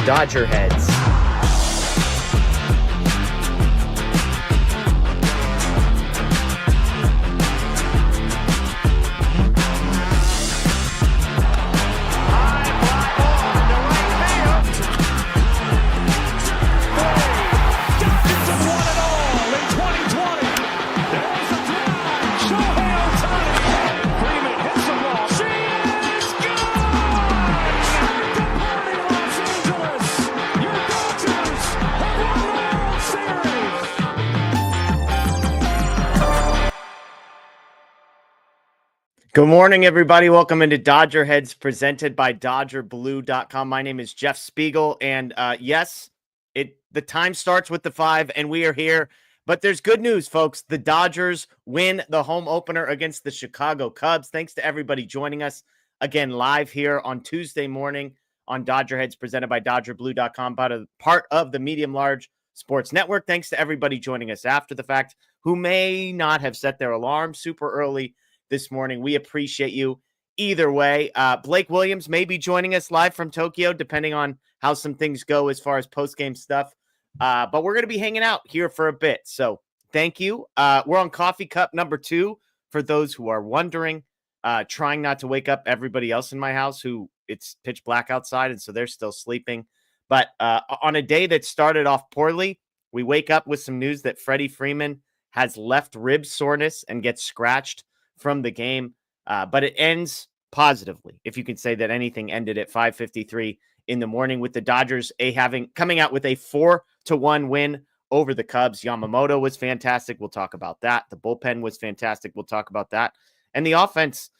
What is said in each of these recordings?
DodgerHeads. Good morning, everybody. Welcome into DodgerHeads presented by DodgerBlue.com. My name is Jeff Spiegel, and yes, the time starts with the 5, and we are here. But there's good news, folks. The Dodgers win the home opener against the Chicago Cubs. Thanks to everybody joining us again live here on Tuesday morning on DodgerHeads presented by DodgerBlue.com, part of the Medium Large Sports Network. Thanks to everybody joining us after the fact who may not have set their alarm super early this morning. We appreciate you either way. Blake Williams may be joining us live from Tokyo, depending on how some things go as far as post-game stuff. But we're going to be hanging out here for a bit. So thank you. We're on coffee cup number 2 for those who are wondering, trying not to wake up everybody else in my house who it's pitch black outside. And so they're still sleeping. But on a day that started off poorly, we wake up with some news that Freddie Freeman has left rib soreness and gets scratched from the game, but it ends positively, if you can say that anything ended at 5:53 in the morning, with the Dodgers coming out with a 4-1 win over the Cubs. Yamamoto was fantastic. We'll talk about that. The bullpen was fantastic. We'll talk about that. And the offense,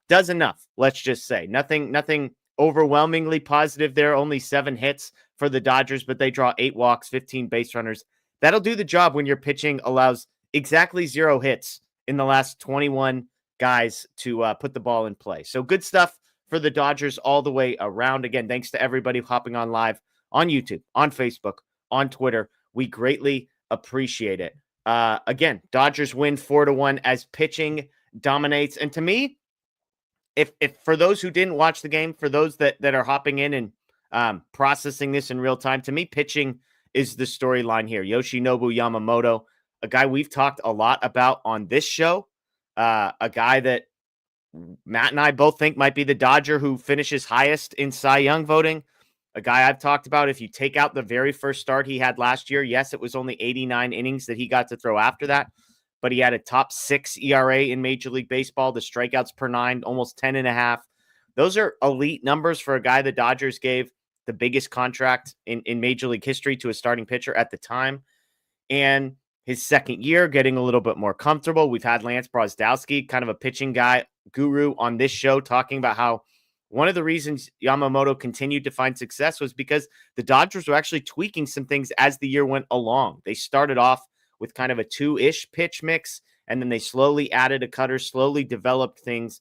does enough. Let's just say nothing overwhelmingly positive there. Only 7 hits for the Dodgers, but they draw 8 walks, 15 base runners. That'll do the job when your pitching allows exactly 0 hits in the last 21 guys to put the ball in play. So good stuff for the Dodgers all the way around. Again, thanks to everybody hopping on live on YouTube, on Facebook, on Twitter. We greatly appreciate it. Again, Dodgers win 4-1 as pitching dominates. And to me, if for those who didn't watch the game, for those that are hopping in and processing this in real time, to me, pitching is the storyline here. Yoshinobu Yamamoto, a guy we've talked a lot about on this show, a guy that Matt and I both think might be the Dodger who finishes highest in Cy Young voting, a guy I've talked about. If you take out the very first start he had last year, yes, it was only 89 innings that he got to throw after that, but he had a top 6 ERA in Major League Baseball, the strikeouts per 9, almost 10.5. Those are elite numbers for a guy the Dodgers gave the biggest contract in Major League history to a starting pitcher at the time. And his second year, getting a little bit more comfortable. We've had Lance Brozdowski, kind of a pitching guy guru on this show, talking about how one of the reasons Yamamoto continued to find success was because the Dodgers were actually tweaking some things as the year went along. They started off with kind of a 2-ish pitch mix, and then they slowly added a cutter, slowly developed things,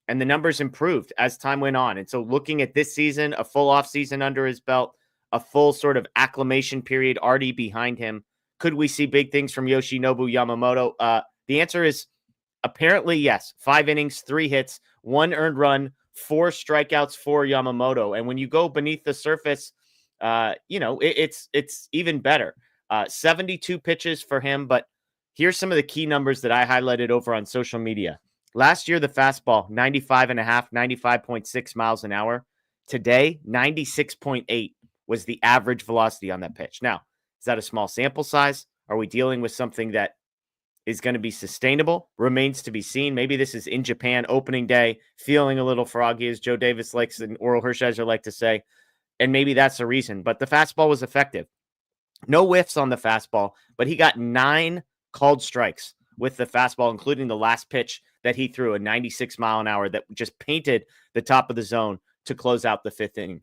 and the numbers improved as time went on. And so looking at this season, a full off season under his belt, a full sort of acclimation period already behind him, could we see big things from Yoshinobu Yamamoto? The answer is apparently yes. 5 innings, 3 hits, 1 earned run, 4 strikeouts for Yamamoto. And when you go beneath the surface, it's even better. 72 pitches for him, but here's some of the key numbers that I highlighted over on social media. Last year, the fastball, 95.5, 95.6 miles an hour. Today, 96.8 was the average velocity on that pitch. Now, is that a small sample size? Are we dealing with something that is going to be sustainable? Remains to be seen. Maybe this is in Japan, opening day, feeling a little froggy, as Joe Davis likes and Oral Hershiser like to say, and maybe that's the reason. But the fastball was effective. No whiffs on the fastball, but he got 9 called strikes with the fastball, including the last pitch that he threw, a 96 mile an hour that just painted the top of the zone to close out the 5th inning.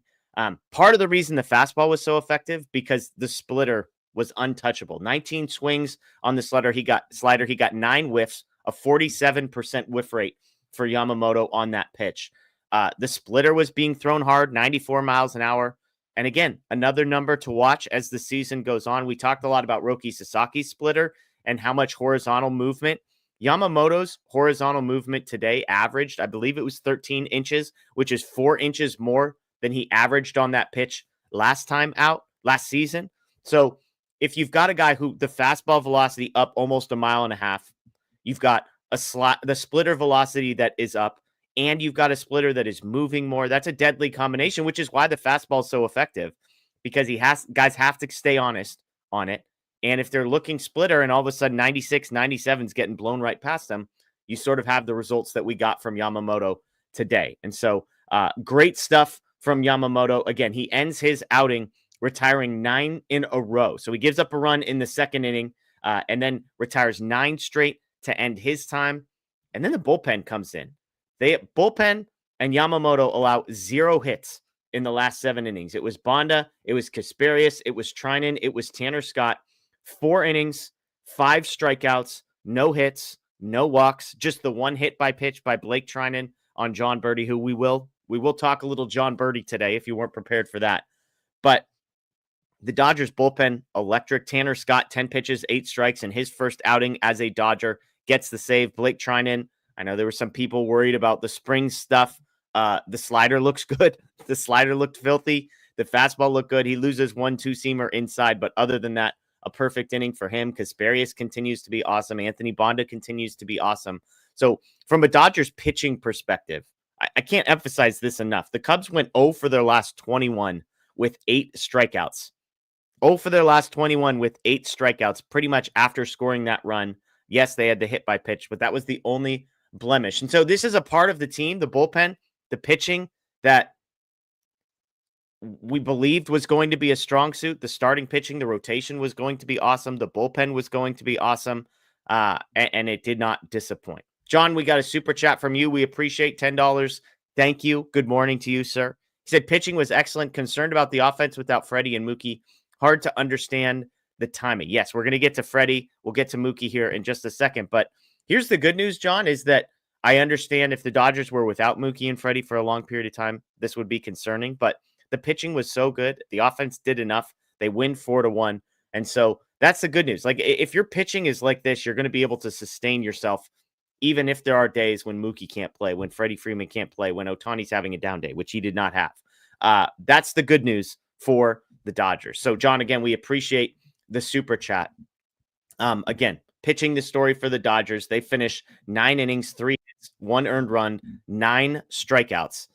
Part of the reason the fastball was so effective because the splitter was untouchable. 19 swings on the slider. He got 9 whiffs, a 47% whiff rate for Yamamoto on that pitch. The splitter was being thrown hard, 94 miles an hour. And again, another number to watch as the season goes on. We talked a lot about Roki Sasaki's splitter and how much horizontal movement. Yamamoto's horizontal movement today averaged, I believe it was 13 inches, which is 4 inches more than he averaged on that pitch last season. So if you've got a guy who the fastball velocity up almost 1.5 miles, you've got the splitter velocity that is up, and you've got a splitter that is moving more. That's a deadly combination, which is why the fastball is so effective, because guys have to stay honest on it. And if they're looking splitter and all of a sudden 96, 97 is getting blown right past them, you sort of have the results that we got from Yamamoto today. And so great stuff from Yamamoto. Again, he ends his outing retiring 9 in a row. So he gives up a run in the second inning and then retires 9 straight to end his time. And then the bullpen comes in. Bullpen and Yamamoto allow 0 hits in the last 7 innings. It was Bonda, it was Kasperius, it was Trinan, it was Tanner Scott. 4 innings, 5 strikeouts, no hits, no walks, just the 1 hit by pitch by Blake Trinan on John Birdie, who we will talk a little John Birdie today if you weren't prepared for that. But the Dodgers bullpen, electric. Tanner Scott, 10 pitches, 8 strikes in his first outing as a Dodger, gets the save. Blake Trinan, I know there were some people worried about the spring stuff. The slider looks good. The slider looked filthy. The fastball looked good. He loses 1 two-seamer inside, but other than that, a perfect inning for him. Kasperius continues to be awesome. Anthony Bonda continues to be awesome. So from a Dodgers pitching perspective, I can't emphasize this enough. The Cubs went 0 for their last 21 with 8 strikeouts. 0 for their last 21 with 8 strikeouts, pretty much after scoring that run. Yes, they had the hit by pitch, but that was the only blemish. And so this is a part of the team, the bullpen, the pitching that we believed was going to be a strong suit. The starting pitching, the rotation was going to be awesome. The bullpen was going to be awesome. And it did not disappoint. John, we got a super chat from you. We appreciate $10. Thank you. Good morning to you, sir. He said pitching was excellent. Concerned about the offense without Freddie and Mookie. Hard to understand the timing. Yes, we're going to get to Freddie. We'll get to Mookie here in just a second. But here's the good news, John, is that I understand if the Dodgers were without Mookie and Freddie for a long period of time, this would be concerning. But the pitching was so good. The offense did enough. They win 4-1. And so that's the good news. Like, if your pitching is like this, you're going to be able to sustain yourself, even if there are days when Mookie can't play, when Freddie Freeman can't play, when Ohtani's having a down day, which he did not have. That's the good news for the Dodgers. So, John, again, we appreciate the super chat. Again, pitching the story for the Dodgers. They finish 9 innings, 3 hits, 1 earned run, 9 strikeouts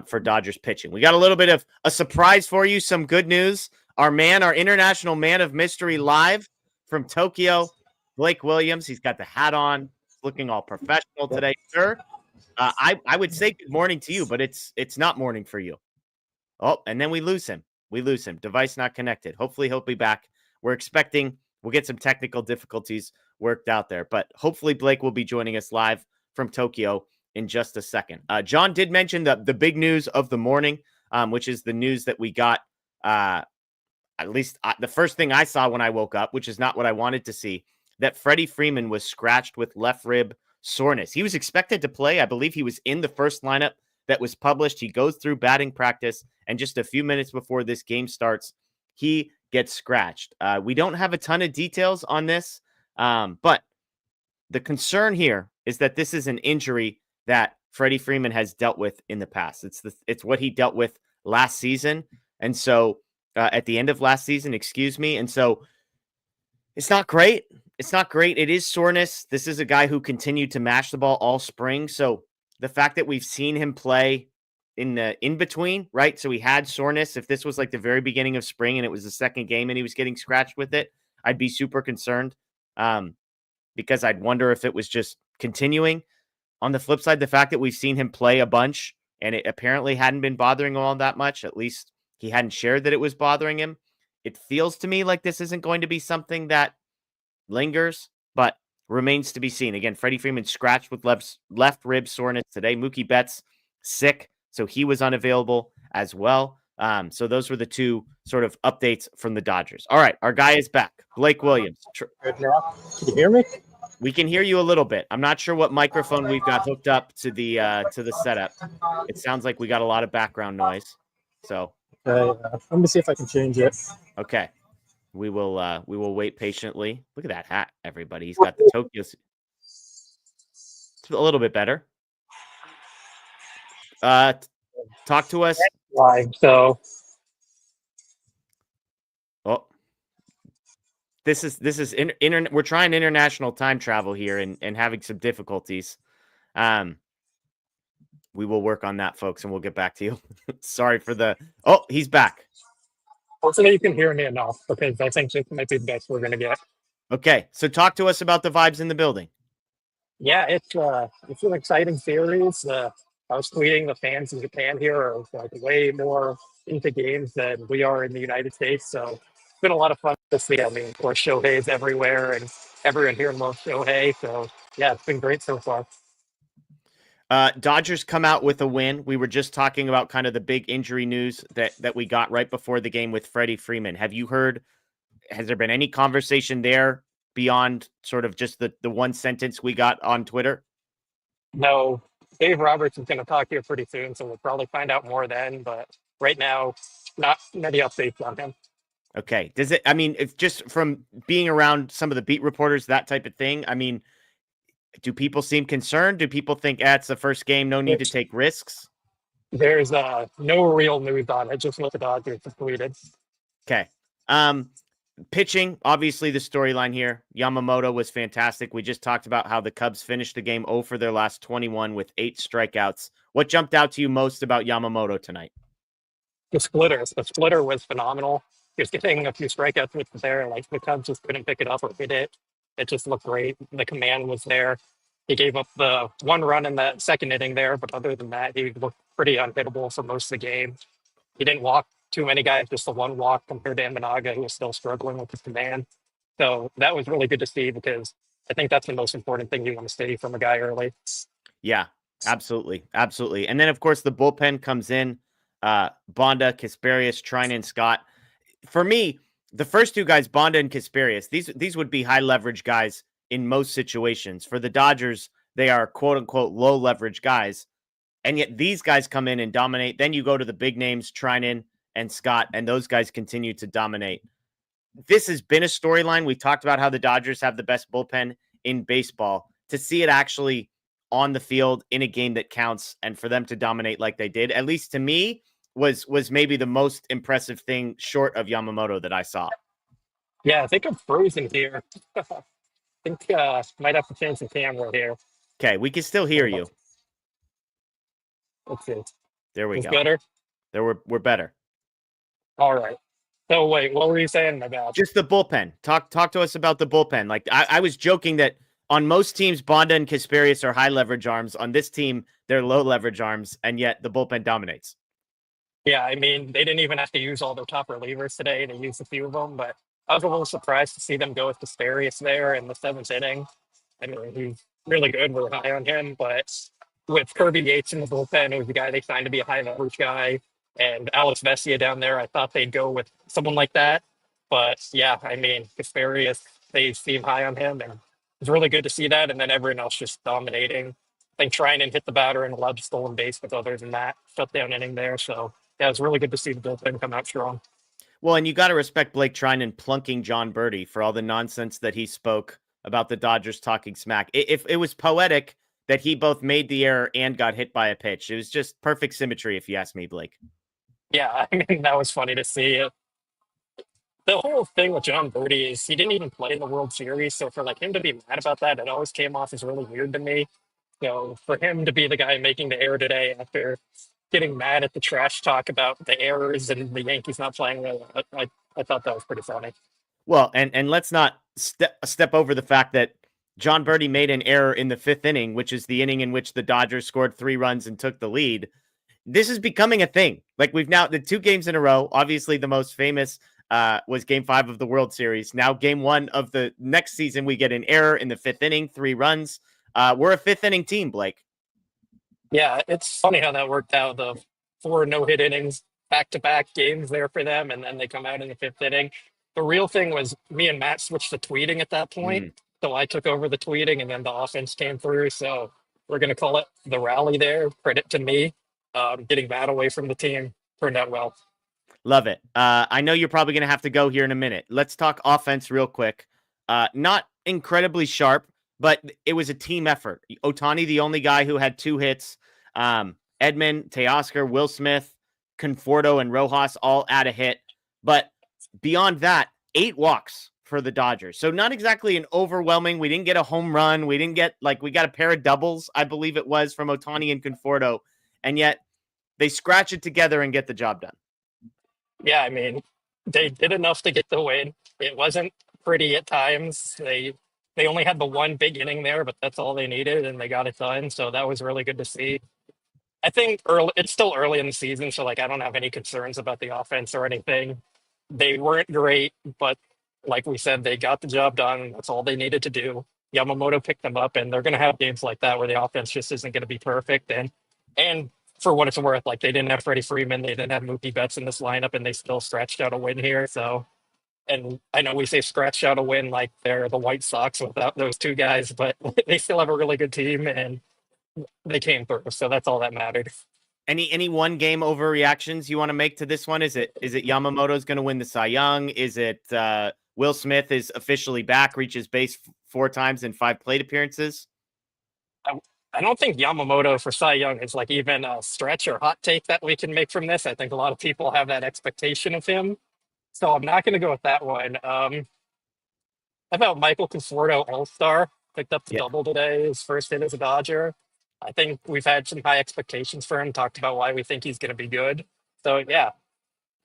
for Dodgers pitching. We got a little bit of a surprise for you. Some good news. Our international man of mystery, live from Tokyo, Blake Williams. He's got the hat on, looking all professional today, sir. I would say good morning to you, but it's not morning for you. Oh, and then we lose him. Device not connected. Hopefully he'll be back. We'll get some technical difficulties worked out there, but hopefully Blake will be joining us live from Tokyo in just a second. John did mention the big news of the morning, which is the news that we got, at least the first thing I saw when I woke up, which is not what I wanted to see, that Freddie Freeman was scratched with left rib soreness. He was expected to play. I believe he was in the first lineup that was published. He goes through batting practice, and just a few minutes before this game starts, he gets scratched. We don't have a ton of details on this, but the concern here is that this is an injury that Freddie Freeman has dealt with in the past. It's what he dealt with last season, and so at the end of last season, and so it's not great. It is soreness. This is a guy who continued to mash the ball all spring, so the fact that we've seen him play in the in-between, right? So he had soreness. If this was like the very beginning of spring and it was the second game and he was getting scratched with it, I'd be super concerned because I'd wonder if it was just continuing. On the flip side, the fact that we've seen him play a bunch and it apparently hadn't been bothering him all that much, at least he hadn't shared that it was bothering him. It feels to me like this isn't going to be something that lingers, but remains to be seen. Again, Freddie Freeman scratched with left rib soreness today. Mookie Betts sick, so he was unavailable as well. So those were the two sort of updates from the Dodgers. All right, our guy is back, Blake Williams. Good now. Can you hear me? We can hear you a little bit. I'm not sure what microphone we've got hooked up to the setup. It sounds like we got a lot of background noise. So let me see if I can change it. Okay. We will wait patiently. Look at that hat, everybody. He's got the Tokyo. It's a little bit better. Talk to us. Live. So we're trying international time travel here and having some difficulties. We will work on that, folks, and we'll get back to you. Sorry for he's back. Hopefully you can hear me enough because I think this might be the best we're gonna get. Okay, so talk to us about the vibes in the building. Yeah, it's an exciting series. I was tweeting the fans in Japan here are like way more into games than we are in the United States. So it's been a lot of fun to see. I mean, of course, Shohei's everywhere, and everyone here loves Shohei. So yeah, it's been great so far. Dodgers come out with a win. We were just talking about kind of the big injury news that we got right before the game with Freddie Freeman. Have you heard? Has there been any conversation there beyond sort of just the one sentence we got on Twitter? No, Dave Roberts is going to talk here pretty soon, so we'll probably find out more then. But right now, not many updates on him. Okay. Does it? I mean, it's just from being around some of the beat reporters, that type of thing. I mean, do people seem concerned? Do people think, it's the first game, no need to take risks? There's no real news on it. Just what the Dodgers have tweeted. Okay. Pitching, obviously the storyline here. Yamamoto was fantastic. We just talked about how the Cubs finished the game 0 for their last 21 with 8 strikeouts. What jumped out to you most about Yamamoto tonight? The splitters. The splitter was phenomenal. He was getting a few strikeouts with there. Like the Cubs just couldn't pick it up or hit it. It just looked great. The command was there. He gave up the one run in that second inning there, but other than that, he looked pretty unhittable for most of the game. He didn't walk too many guys, just the one walk compared to Imanaga, who was still struggling with his command. So that was really good to see because I think that's the most important thing you want to see from a guy early. Yeah, absolutely. Absolutely. And then, of course, the bullpen comes in. Bonda, Kasperius, Treinen, Scott. For me, the first two guys, Bonda and Kasperius, these would be high leverage guys in most situations. For the Dodgers, they are quote unquote low leverage guys. And yet these guys come in and dominate. Then you go to the big names, Treinen and Scott, and those guys continue to dominate. This has been a storyline. We've talked about how the Dodgers have the best bullpen in baseball. To see it actually on the field in a game that counts and for them to dominate like they did, at least to me, was maybe the most impressive thing short of Yamamoto that I saw. Yeah, I think I'm frozen here. I think might have to change the camera here. Okay, we can still hear you. Let's see. There we It's go. better? We're better. All right. So wait, what were you saying about? Just the bullpen. Talk to us about the bullpen. Like I was joking that on most teams, Bonda and Kasperius are high leverage arms. On this team, they're low leverage arms, and yet the bullpen dominates. Yeah, I mean, they didn't even have to use all their top relievers today. They used a few of them, but I was a little surprised to see them go with Kasperius there in the seventh inning. I mean, he's really good. We're high on him, but with Kirby Yates in the bullpen, who's the guy they signed to be a high leverage guy, and Alex Vesia down there, I thought they'd go with someone like that. But yeah, I mean, Kasperius, they seem high on him, and it's really good to see that. And then everyone else just dominating. I think Treinen hit the batter and allowed stolen base, but other than that, shutdown inning there. So yeah, it's really good to see the bullpen come out strong. Well, and you got to respect Blake Treinen plunking John Birdie for all the nonsense that he spoke about the Dodgers talking smack. If it was poetic that he both made the error and got hit by a pitch. It was just perfect symmetry, if you ask me, Blake. Yeah, I mean, that was funny to see. The whole thing with John Birdie is he didn't even play in the World Series. So for like him to be mad about that, it always came off as really weird to me. So for him to be the guy making the error today after getting mad at the trash talk about the errors and the Yankees not playing well, I thought that was pretty funny. Well, and let's not step over the fact that John Birdie made an error in the fifth inning, which is the inning in which the Dodgers scored 3 runs and took the lead. This is becoming a thing. Like we've now the 2 games in a row. Obviously, the most famous was Game 5 of the World Series. Now, Game 1 of the next season, we get an error in the fifth inning, 3 runs. We're a fifth inning team, Blake. Yeah, it's funny how that worked out. The 4 no-hit innings, back-to-back games there for them, and then they come out in the fifth inning. The real thing was me and Matt switched to tweeting at that point. So I took over the tweeting, and then the offense came through. So we're going to call it the rally there. Credit to me. Getting that away from the team turned out well. Love it. I know you're probably going to have to go here in a minute. Let's talk offense real quick. Not incredibly sharp, but it was a team effort. Ohtani, the only guy who had 2 hits. Edman, Teoscar, Will Smith, Conforto, and Rojas all add a hit. But beyond that, 8 walks for the Dodgers. So not exactly an overwhelming. We didn't get a home run. We didn't get we got a pair of doubles, I believe it was, from Ohtani and Conforto. And yet they scratch it together and get the job done. Yeah, I mean, they did enough to get the win. It wasn't pretty at times. They only had the one big inning there, but that's all they needed, and they got it done. So that was really good to see. I think it's still early in the season, so I don't have any concerns about the offense or anything. They weren't great, but like we said, they got the job done. That's all they needed to do. Yamamoto picked them up, and they're going to have games like that where the offense just isn't going to be perfect. And for what it's worth, they didn't have Freddie Freeman, they didn't have Mookie Betts in this lineup, and they still scratched out a win here. So, and I know we say scratched out a win like they're the White Sox without those two guys, but they still have a really good team, and they came through. So that's all that mattered. Any one game overreactions you want to make to this one? Is it Yamamoto's going to win the Cy Young? Is it Will Smith is officially back, reaches base 4 times in 5 plate appearances? I don't think Yamamoto for Cy Young is even a stretch or hot take that we can make from this. I think a lot of people have that expectation of him. So I'm not going to go with that one. How about Michael Conforto, All-Star? Picked up the Yeah, double today, his first hit as a Dodger. I think we've had some high expectations for him, talked about why we think he's going to be good. So, yeah,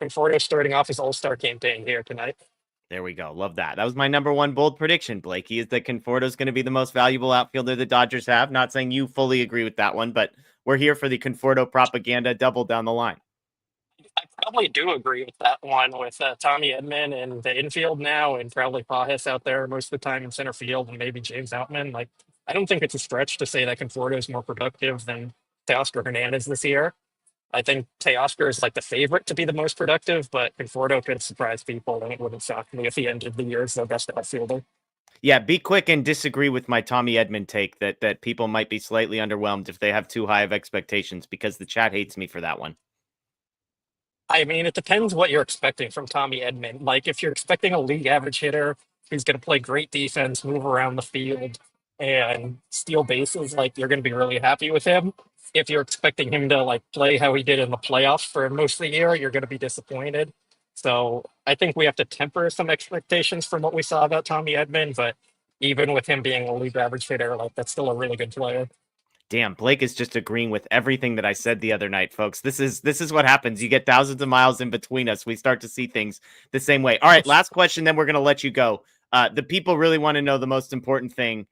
Conforto starting off his All-Star campaign here tonight. there we go. Love that. That was my number 1 bold prediction, Blakey, is that Conforto's going to be the most valuable outfielder the Dodgers have. Not saying you fully agree with that one, but we're here for the Conforto propaganda double down the line. I probably do agree with that one with Tommy Edman in the infield now, and probably Pajas out there most of the time in center field, and maybe James Outman. I don't think it's a stretch to say that Conforto is more productive than Teoscar Hernandez this year. I think Teoscar is the favorite to be the most productive, but Conforto could surprise people, and it wouldn't shock me if he ended the year as the best outfielder. Yeah, be quick and disagree with my Tommy Edman take that people might be slightly underwhelmed if they have too high of expectations, because the chat hates me for that one. I mean, it depends what you're expecting from Tommy Edman. If you're expecting a league average hitter who's going to play great defense, move around the field, and steal bases, you're going to be really happy with him. If you're expecting him to play how he did in the playoffs for most of the year, you're going to be disappointed. So I think we have to temper some expectations from what we saw about Tommy Edman. But even with him being a league average hitter, that's still a really good player. Damn, Blake is just agreeing with everything that I said the other night, folks. This is what happens. You get thousands of miles in between us. We start to see things the same way. All right, last question, then we're going to let you go. The people really want to know the most important thing.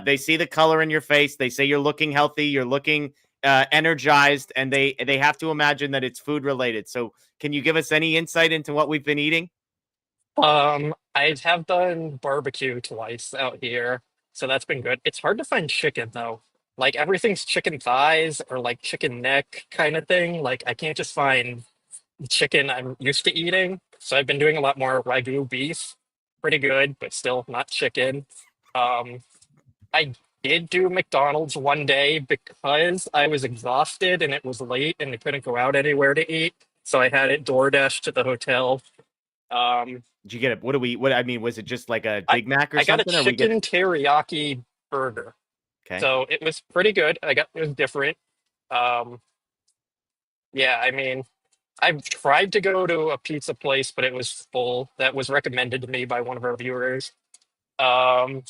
They see the color in your face. They say you're looking healthy. You're looking energized, and they have to imagine that it's food related. So can you give us any insight into what we've been eating? I have done barbecue twice out here, so that's been good. It's hard to find chicken though. Everything's chicken thighs or chicken neck kind of thing. I can't just find chicken I'm used to eating. So I've been doing a lot more Wagyu beef. Pretty good, but still not chicken. Um, I did do McDonald's one day because I was exhausted and it was late and I couldn't go out anywhere to eat. So I had it DoorDash to the hotel. Um, Did you get it? Was it just like a I, Big Mac or I got a something? Or we chicken get teriyaki burger. okay. So it was pretty good. It was different. Um, yeah, I mean, I've tried to go to a pizza place, but it was full. That was recommended to me by one of our viewers. Um,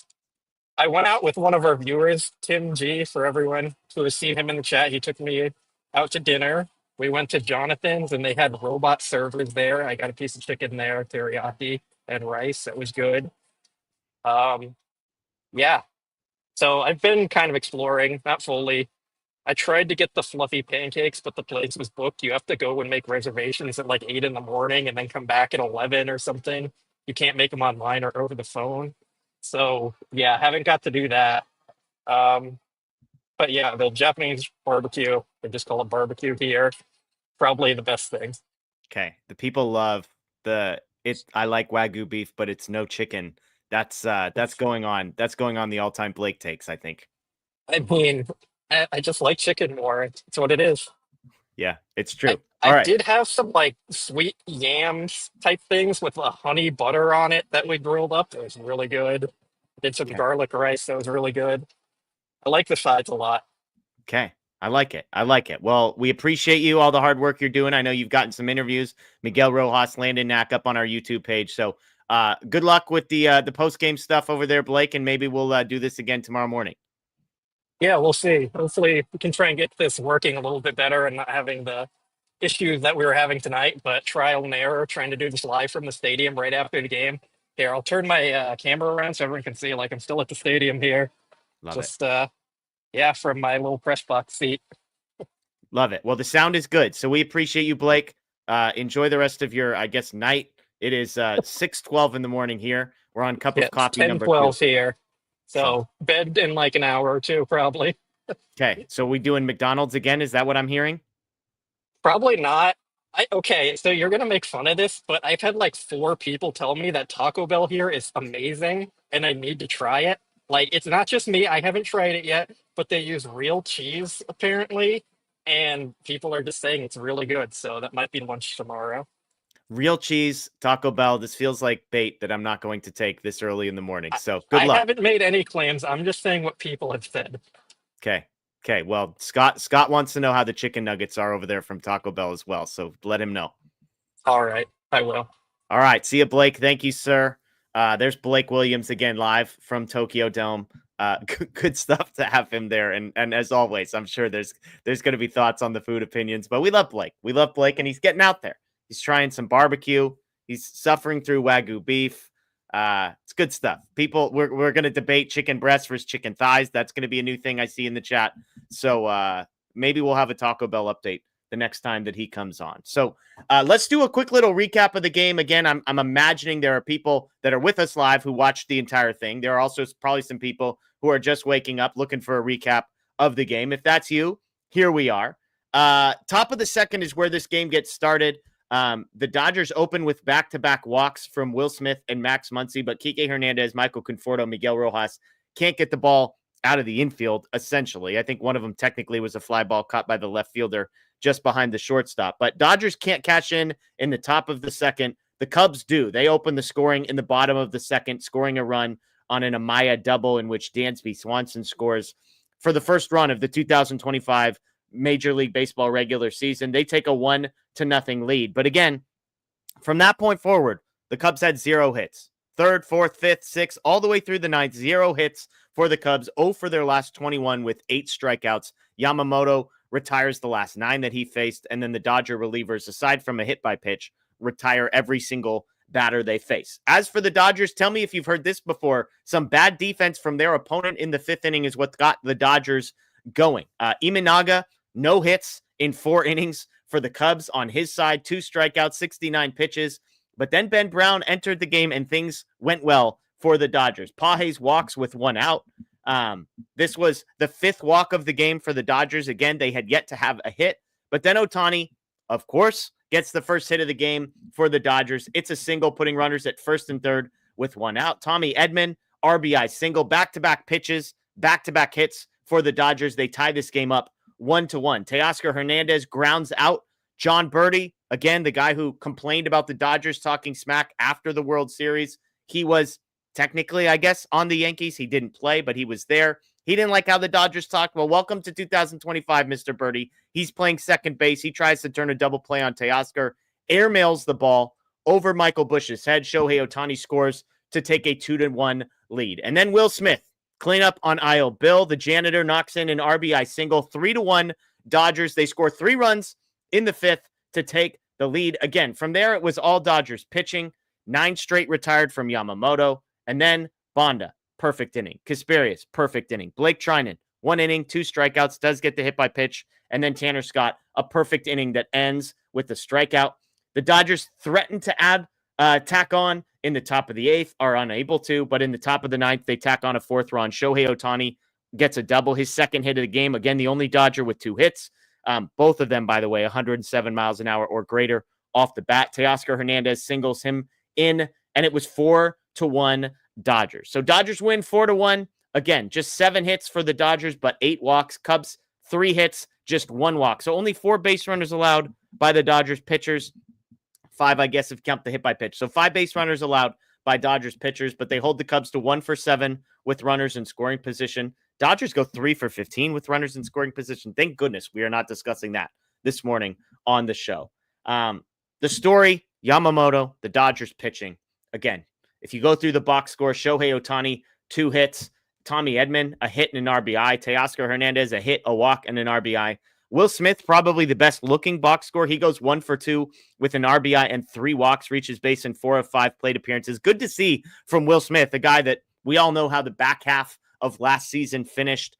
I went out with one of our viewers, Tim G, for everyone who has seen him in the chat. He took me out to dinner. We went to Jonathan's and they had robot servers there. I got a piece of chicken there, teriyaki and rice. That was good. Um, yeah. So I've been kind of exploring, not fully. I tried to get the fluffy pancakes, but the place was booked. You have to go and make reservations at 8 in the morning and then come back at 11 or something. You can't make them online or over the phone. So yeah, haven't got to do that. Um, but yeah, the Japanese barbecue, they just call it barbecue here. Probably the best thing. Okay. The people love I like Wagyu beef, but it's no chicken. That's going on. That's going on the all-time Blake takes, I think. I mean, I just like chicken more. It's what it is. Yeah, it's I, true. All I right. did have some sweet yams type things with a honey butter on it that we grilled up. It was really good. Did some Okay. garlic rice that was really good. I like the sides a lot. Okay. I like it. I like it. Well, we appreciate you, all the hard work you're doing. I know you've gotten some interviews. Miguel Rojas, Landon Knack up on our YouTube page. So Good luck with the post game stuff over there, Blake, and maybe we'll do this again tomorrow morning. Yeah, we'll see. Hopefully, we can try and get this working a little bit better and not having the issues that we were having tonight. But trial and error, trying to do this live from the stadium right after the game. Here, I'll turn my camera around so everyone can see. Like I'm still at the stadium here. Love it. Just yeah, from my little press box seat. Love it. Well, the sound is good, so we appreciate you, Blake. Enjoy the rest of your, I guess, night. It is 6:12 in the morning here. We're on cup Yeah, of it's coffee 10, number 12 2. here. So bed in like an hour or two, probably. Okay, so we doing McDonald's again? Is that what I'm hearing? Probably not. Okay, so you're gonna make fun of this, but I've had like 4 people tell me that Taco Bell here is amazing and I need to try it. Like, it's not just me, I haven't tried it yet, but they use real cheese apparently, and people are just saying it's really good. So that might be lunch tomorrow. Real cheese, Taco Bell. This feels like bait that I'm not going to take this early in the morning. I, So good I luck. haven't made any claims. I'm just saying what people have said. Okay. Okay. Well, Scott wants to know how the chicken nuggets are over there from Taco Bell as well. So let him know. All right, I will. All right. See you, Blake. Thank you, sir. There's Blake Williams again, live from Tokyo Dome. Good stuff to have him there. And as always, I'm sure there's going to be thoughts on the food opinions, but we love Blake. We love Blake, and he's getting out there. He's trying some barbecue. He's suffering through Wagyu beef. It's good stuff. People, we're going to debate chicken breasts versus chicken thighs. That's going to be a new thing I see in the chat. So maybe we'll have a Taco Bell update the next time that he comes on. So let's do a quick little recap of the game. Again, I'm imagining there are people that are with us live who watched the entire thing. There are also probably some people who are just waking up looking for a recap of the game. If that's you, here we are. Top of the second is where this game gets started. The Dodgers open with back-to-back walks from Will Smith and Max Muncy, but Kike Hernandez, Michael Conforto, Miguel Rojas can't get the ball out of the infield, essentially. I think one of them technically was a fly ball caught by the left fielder just behind the shortstop. But Dodgers can't cash in the top of the second. The Cubs do. They open the scoring in the bottom of the second, scoring a run on an Amaya double in which Dansby Swanson scores for the first run of the 2025 Major League Baseball regular season. They take a 1-0 lead. But again, from that point forward, the Cubs had 0 hits. Third, fourth, fifth, sixth, all the way through the ninth, 0 hits for the Cubs. 0 for their last 21 with 8 strikeouts. Yamamoto retires the last 9 that he faced. And then the Dodger relievers, aside from a hit by pitch, retire every single batter they face. As for the Dodgers, tell me if you've heard this before. Some bad defense from their opponent in the 5th inning is what got the Dodgers going. Imanaga, no hits in 4 innings for the Cubs on his side, 2 strikeouts, 69 pitches. But then Ben Brown entered the game and things went well for the Dodgers. Pages walks with 1 out. This was the 5th walk of the game for the Dodgers. Again, they had yet to have a hit. But then Ohtani, of course, gets the first hit of the game for the Dodgers. It's a single, putting runners at first and third with 1 out. Tommy Edman, RBI single, back-to-back pitches, back-to-back hits for the Dodgers. They tie this game up 1-1. Teoscar Hernandez grounds out John Birdie. Again, the guy who complained about the Dodgers talking smack after the World Series. He was technically, I guess, on the Yankees. He didn't play, but he was there. He didn't like how the Dodgers talked. Well, welcome to 2025, Mr. Birdie. He's playing second base. He tries to turn a double play on Teoscar. Airmails the ball over Michael Busch's head. Shohei Ohtani scores to take a 2-1 lead. And then Will Smith, cleanup on aisle Bill. The janitor knocks in an RBI single. 3-1 Dodgers. They score 3 runs in the 5th to take the lead. Again, from there, it was all Dodgers pitching. 9 straight retired from Yamamoto. And then Bonda, perfect inning. Kasperius, perfect inning. Blake Trinan, 1 inning, 2 strikeouts, does get the hit by pitch. And then Tanner Scott, a perfect inning that ends with the strikeout. The Dodgers threaten to add, tack on in the top of the 8th, are unable to. But in the top of the 9th, they tack on a 4th run. Shohei Ohtani gets a double, his second hit of the game. Again, the only Dodger with 2 hits. Both of them, by the way, 107 miles an hour or greater off the bat. Teoscar Hernandez singles him in, and it was 4-1 Dodgers. So Dodgers win 4-1. Again, just 7 hits for the Dodgers, but 8 walks. Cubs, 3 hits, just 1 walk. So only 4 base runners allowed by the Dodgers pitchers. 5, I guess, if you count the hit by pitch. So 5 base runners allowed by Dodgers pitchers, but they hold the Cubs to 1 for 7 with runners in scoring position. Dodgers go 3 for 15 with runners in scoring position. Thank goodness we are not discussing that this morning on the show. The story, Yamamoto, the Dodgers pitching. Again, If you go through the box score, Shohei Ohtani, 2 hits. Tommy Edman, a hit and an RBI. Teoscar Hernandez, a hit, a walk, and an RBI. Will Smith, probably the best looking box score. He goes 1 for 2 with an RBI and 3 walks, reaches base in 4 of 5 plate appearances. Good to see from Will Smith, a guy that we all know how the back half of last season finished.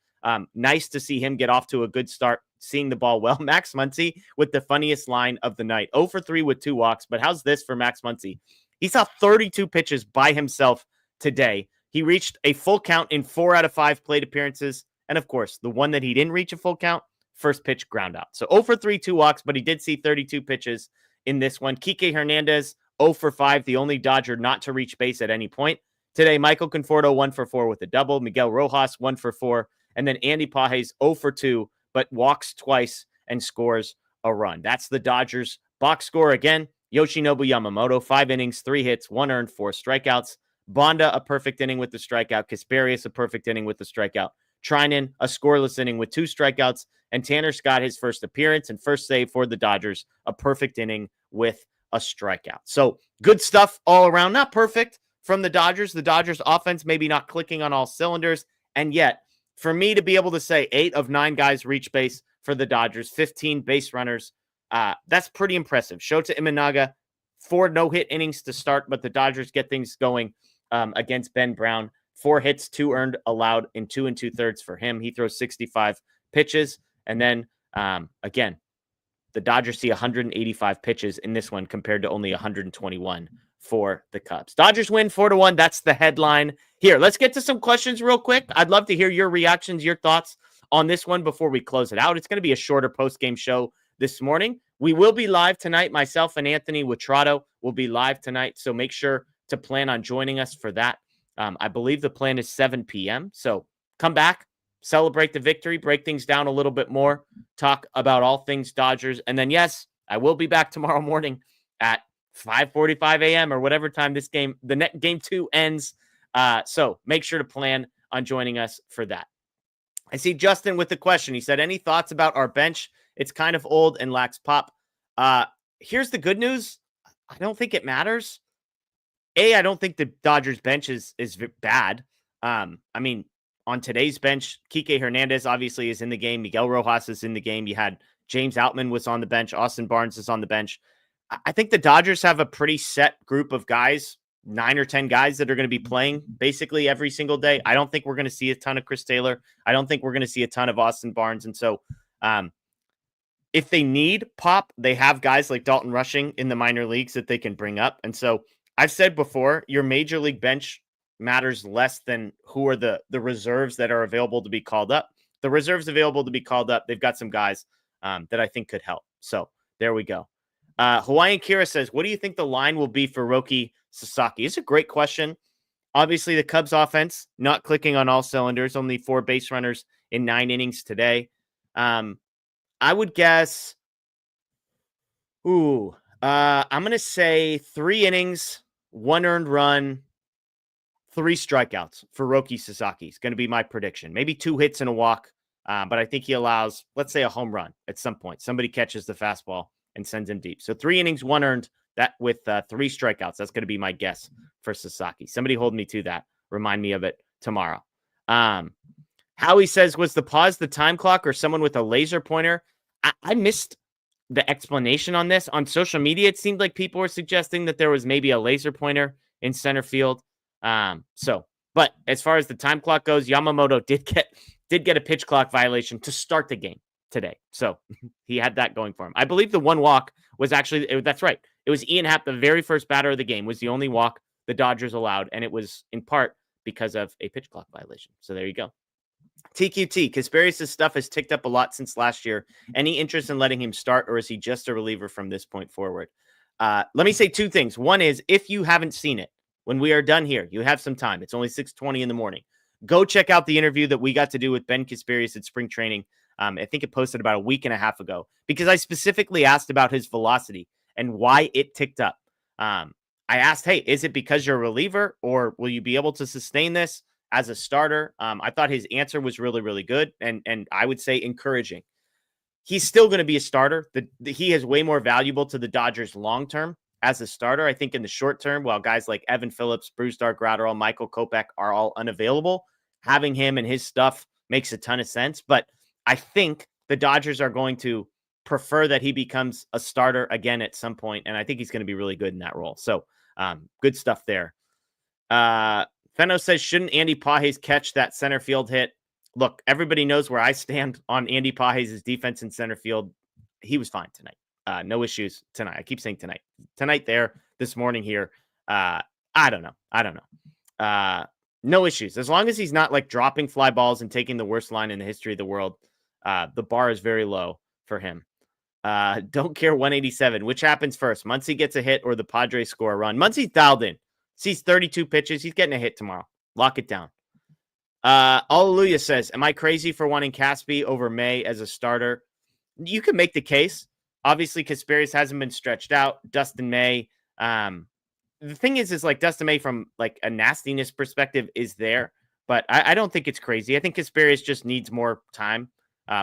Nice to see him get off to a good start, seeing the ball well. Max Muncy with the funniest line of the night. 0 for 3 with 2 walks, but how's this for Max Muncy? He saw 32 pitches by himself today. He reached a full count in 4 out of 5 plate appearances. And of course, the one that he didn't reach a full count, first pitch ground out. So 0 for 3, 2 walks, but he did see 32 pitches in this one. Kike Hernandez, 0 for 5, the only Dodger not to reach base at any point. Today, Michael Conforto, 1 for 4 with a double. Miguel Rojas, 1 for 4. And then Andy Pages, 0 for 2, but walks twice and scores a run. That's the Dodgers box score again. Yoshinobu Yamamoto, 5 innings, 3 hits, 1 earned, 4 strikeouts. Bonda, a perfect inning with the strikeout. Kasperius, a perfect inning with the strikeout. Treinen, a scoreless inning with 2 strikeouts. And Tanner Scott, his first appearance and first save for the Dodgers, a perfect inning with a strikeout. So good stuff all around. Not perfect from the Dodgers. The Dodgers offense maybe not clicking on all cylinders. And yet, for me to be able to say 8 of 9 guys reach base for the Dodgers, 15 base runners, that's pretty impressive. Shota Imanaga, 4 no-hit innings to start, but the Dodgers get things going against Ben Brown. 4 hits, 2 earned, allowed in 2 2/3 for him. He throws 65 pitches. And then, again, the Dodgers see 185 pitches in this one compared to only 121 for the Cubs. Dodgers win 4-1. That's the headline here. Let's get to some questions real quick. I'd love to hear your reactions, your thoughts on this one before we close it out. It's going to be a shorter post-game show this morning. We will be live tonight. Myself and Anthony Witrato will be live tonight, so make sure to plan on joining us for that. I believe the plan is 7 p.m., so come back, celebrate the victory, break things down a little bit more, talk about all things Dodgers, and then, yes, I will be back tomorrow morning at 5:45 a.m. or whatever time this game, game 2 ends. So make sure to plan on joining us for that. I see Justin with the question. He said, any thoughts about our bench? It's kind of old and lacks pop. Here's the good news. I don't think it matters. I don't think the Dodgers bench is bad. I mean, on today's bench, Kike Hernandez obviously is in the game. Miguel Rojas is in the game. You had James Outman was on the bench. Austin Barnes is on the bench. I think the Dodgers have a pretty set group of guys, 9 or 10 guys that are going to be playing basically every single day. I don't think we're going to see a ton of Chris Taylor. I don't think we're going to see a ton of Austin Barnes. And so if they need pop, they have guys like Dalton Rushing in the minor leagues that they can bring up. And so I've said before, your major league bench matters less than who are the reserves that are available to be called up. The reserves available to be called up, they've got some guys that I think could help. So there we go. Hawaiian Kira says, what do you think the line will be for Roki Sasaki? It's a great question. Obviously, the Cubs offense not clicking on all cylinders, only 4 base runners in 9 innings today. I would guess, I'm going to say 3 innings, 1 earned run, 3 strikeouts for Roki Sasaki. It's going to be my prediction. Maybe 2 hits and a walk, but I think he allows, let's say, a home run at some point. Somebody catches the fastball and sends him deep. So 3 innings, 1 earned, that with 3 strikeouts. That's going to be my guess for Sasaki. Somebody hold me to that. Remind me of it tomorrow. Howie says, was the pause the time clock or someone with a laser pointer? I missed the explanation on this. On social media, it seemed like people were suggesting that there was maybe a laser pointer in center field. But as far as the time clock goes, Yamamoto did get a pitch clock violation to start the game today. So he had that going for him. I believe the 1 walk was actually, that's right. It was Ian Happ, the very first batter of the game, was the only walk the Dodgers allowed. And it was in part because of a pitch clock violation. So there you go. TQT, Kasperius' stuff has ticked up a lot since last year. Any interest in letting him start, or is he just a reliever from this point forward? Let me say 2 things. One is, if you haven't seen it, when we are done here, you have some time. It's only 6:20 in the morning. Go check out the interview that we got to do with Ben Kasperius at spring training. I think it posted about a week and a half ago, because I specifically asked about his velocity and why it ticked up. I asked, hey, is it because you're a reliever, or will you be able to sustain this as a starter? I thought his answer was really, really good, and I would say encouraging. He's still going to be a starter. He is way more valuable to the Dodgers long-term as a starter. I think in the short term, while guys like Evan Phillips, Brusdar Graterol, Michael Kopech are all unavailable, having him and his stuff makes a ton of sense. But I think the Dodgers are going to prefer that he becomes a starter again at some point, and I think he's going to be really good in that role. So good stuff there. Feno says, shouldn't Andy Pages catch that center field hit? Look, everybody knows where I stand on Andy Pages' defense in center field. He was fine tonight. No issues tonight. I keep saying tonight. Tonight there, this morning here. I don't know. No issues. As long as he's not like dropping fly balls and taking the worst line in the history of the world, the bar is very low for him. Don't care 187. Which happens first? Muncy gets a hit or the Padres score a run? Muncy's dialed in. Sees 32 pitches. He's getting a hit tomorrow. Lock it down. Alleluia says, am I crazy for wanting Caspi over May as a starter? You can make the case. Obviously, Kasperius hasn't been stretched out. Dustin May. The thing is like Dustin May from like a nastiness perspective is there, but I don't think it's crazy. I think Kasperius just needs more time,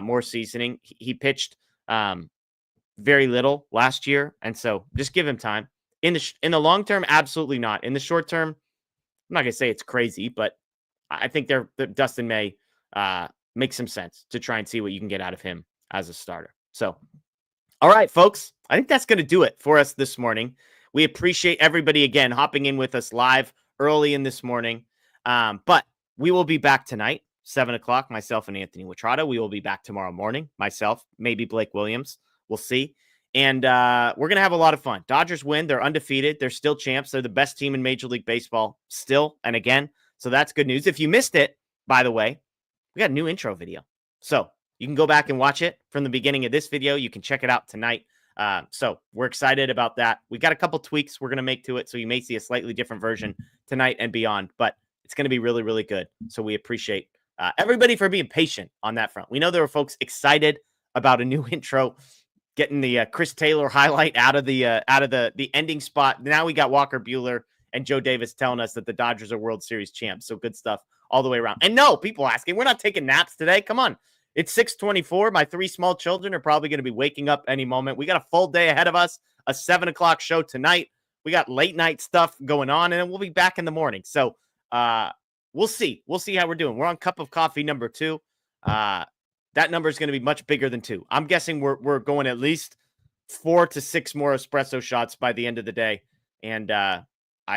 more seasoning. He pitched very little last year, and so just give him time. In the long term, absolutely not. In the short term, I'm not gonna say it's crazy, but I think Dustin May makes some sense to try and see what you can get out of him as a starter. So, all right, folks, I think that's gonna do it for us this morning. We appreciate everybody again hopping in with us live early in this morning. But we will be back tonight, 7 o'clock, myself and Anthony Witrata. We will be back tomorrow morning, myself, maybe Blake Williams. We'll see. And we're going to have a lot of fun. Dodgers win. They're undefeated. They're still champs. They're the best team in Major League Baseball still and again. So that's good news. If you missed it, by the way, we got a new intro video. So you can go back and watch it from the beginning of this video. You can check it out tonight. So we're excited about that. We got a couple tweaks we're going to make to it. So you may see a slightly different version tonight and beyond, but it's going to be really, really good. So we appreciate everybody for being patient on that front. We know there were folks excited about a new intro, getting the Chris Taylor highlight out of the ending spot. Now we got Walker Buehler and Joe Davis telling us that the Dodgers are World Series champs. So good stuff all the way around. And no, people asking, we're not taking naps today. Come on. It's 6:24. My 3 small children are probably going to be waking up any moment. We got a full day ahead of us, a 7 o'clock show tonight. We got late night stuff going on, and then we'll be back in the morning. So we'll see. We'll see how we're doing. We're on cup of coffee number 2. That number is going to be much bigger than 2. I'm guessing we're going at least 4 to 6 more espresso shots by the end of the day. And I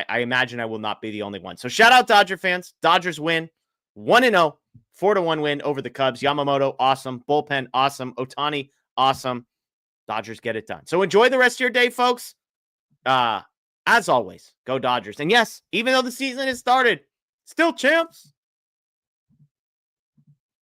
imagine I will not be the only one. So shout out Dodger fans. Dodgers win 1-0, 4-1 win over the Cubs. Yamamoto, awesome. Bullpen, awesome. Ohtani, awesome. Dodgers get it done. So enjoy the rest of your day, folks. As always, go Dodgers. And yes, even though the season has started, still champs.